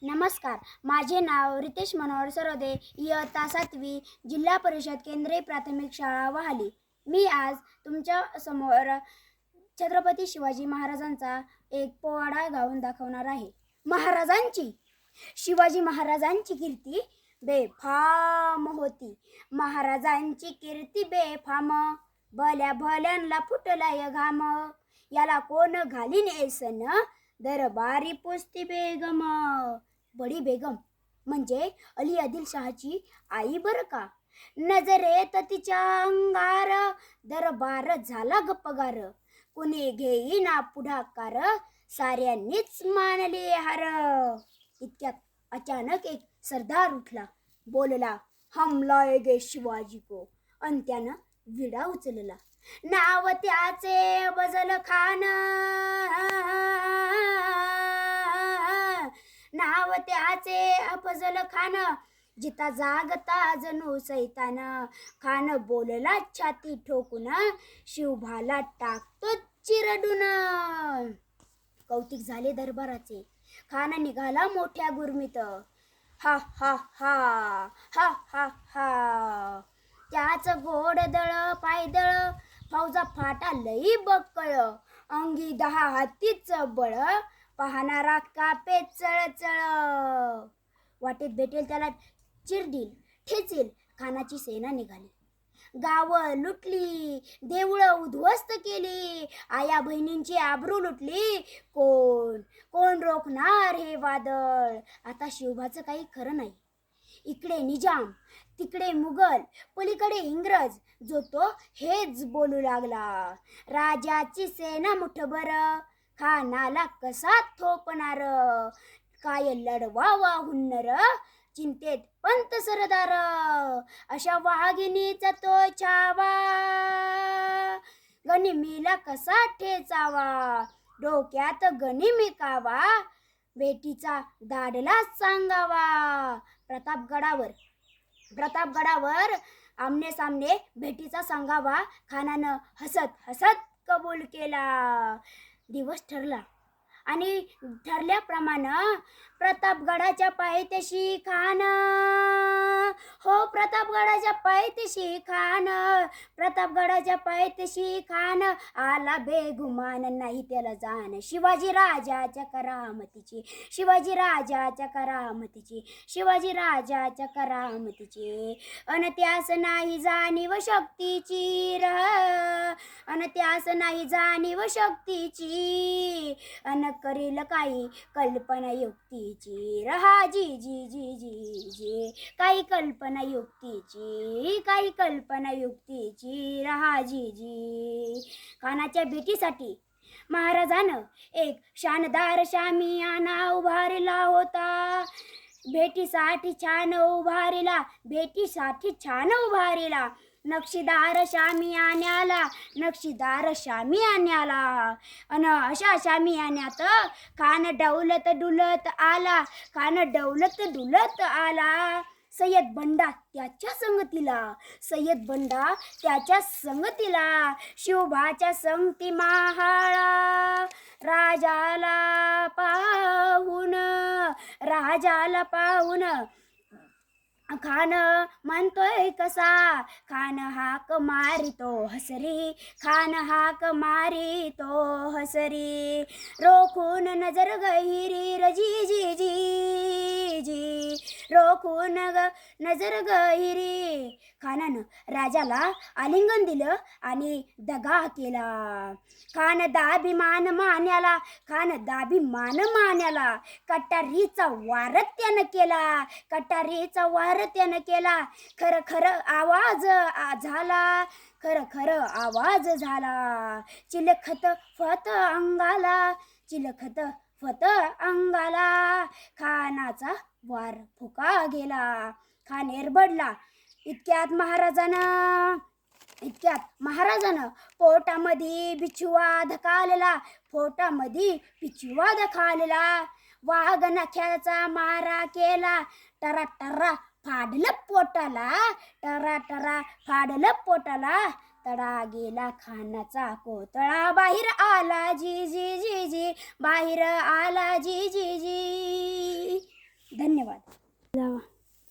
नमस्कार. माझे नाव रितेश मनोहर सरोदे, इयत्ता 7वी, जिल्हा परिषद केंद्रीय प्राथमिक शाळा वहाली. मी आज तुमच्या समोर छत्रपती शिवाजी महाराजांचा एक पोवाडा गाऊन दाखवणार आहे. शिवाजी महाराजांची कीर्ती बेफाम होती. महाराजांची कीर्ती बेफाम, भल्या भल्यांना फुटलाय घाम. याला कोण घालीन एसन, दरबारी पुसती बेगम. बडी बेगम म्हणजे अली आदिलशहाची आई बर का. नजरेत तिच्या अंगार, दरबार झाला गप्पगार. कुणी घेईना पुढाकार, साऱ्यांनीच मानले हार. इतक्यात अचानक एक सरदार उठला, बोलला, हम लाएगे शिवाजी को. अन त्यानं विडा उचलला. नाव त्याचे अफजल खान, नाव त्याचे अफजल खान. जिता जागता जणू सैतान. खान बोलला छाती ठोकून, शिवभाला टाकतो चिरडून. कौतिक झाले दरबाराचे. खान निघाला मोठ्या गुरमीत. हा हा हा हा हा हा. त्याच घोडदळ पायदळ, फौजा फाटा लई बक्कळ. अंगी 10 हातीचं बळ, पाहणारा कापे चळचळ. वाटेत भेटेल त्याला चिरडील ठेचील. खानाची सेना निघाली. गावं लुटली, देवळं उद्ध्वस्त केली, आया बहिणींची आबरू लुटली. कोण कोण रोखणार हे वादळ. आता शिवबाचं काही खरं नाही. इकडे निजाम, तिकडे मुघल, पलीकडे इंग्रज. जो तो हेच बोलू लागला. राजाची सेना मुठभर, खानाला कसा थोपणार. काय लढवावा हुन्नर, चिंतेत पंत सरदार. अशा वाघिणीचा तो छावा, गनिमीला कसा ठेचावा. डोक्यात गनिमी कावा, बेटीचा दाढला सांगावा. प्रतापगडावर आमने सामने भेटीचा सांगावा. खानानं हसत हसत कबूल केला. दिवस ठरला आणि ठरल्याप्रमाणे प्रतापगडाच्या पायथ्याशी खान, हो प्रतापगडाच्या पायथ्याशी खान, प्रतापगडाच्या पायथ्याशी खान. आला बेगुमान नाही त्याला जाण, शिवाजी राजाच्या करामतीची, शिवाजी राजाच्या करामतीची, शिवाजी राजाच्या करामतीची. अन त्यास नाही जाणीव शक्तीची र, अन त्यास नाही जाणीव शक्तीची. अन करील काही कल्पना युक्तीची. रहा जी जी जी जी जी, काही कल्पना युक्तीची, काही कल्पना युक्तीची. रहा जी जी. खानाच्या भेटीसाठी महाराजानं एक शानदार शामियाना उभारला होता. भेटीसाठी छान उभारला, भेटीसाठी छान उभारला. नक्षीदार शामियान्याला, नक्षीदार शामियान्याला. अन अशा शामियान्यात खान डौलत डुलत आला, खान डौलत डुलत आला. सय्यद बंडा त्याच्या संगतीला, सय्यद बंडा त्याच्या संगतीला. शिवबाच्या संगती महाळा, राजाला पाहून, राजाला पाहून. खान म्हणतोय कसा, खान हाक मारितो हसरी, खान हाक मारितो हसरी. रोखून नजर गहिरी रजी जी जी जी, रोखून नजर गहिरी. खानानं राजाला आलिंगन दिलं आणि दगा केला. खान दाभिमान मान्याला, खान दाभिमान मान्याला. कटारीचा वार त्यानं केला, कटारीचा वार त्यानं केला. खर खर आवाज झाला, खर खर आवाज झाला. चिलखत फत अंगाला, चिलखत फत अंगाला. खानाचा वार फुका गेला. खान एरबडला. इतक्यात महाराजानं पोटामध्ये बिछुवा धकालला, पोटामध्ये बिछुवा धकालला. वाघ नख्याचा मारा केला, टरा टरा फाडलं पोटाला, टरा टरा फाडलं पोटाला. तडा गेला खानाचा कोतळा. बाहेर आला जी जी जी जी, बाहेर आला जी जी जी. धन्यवाद.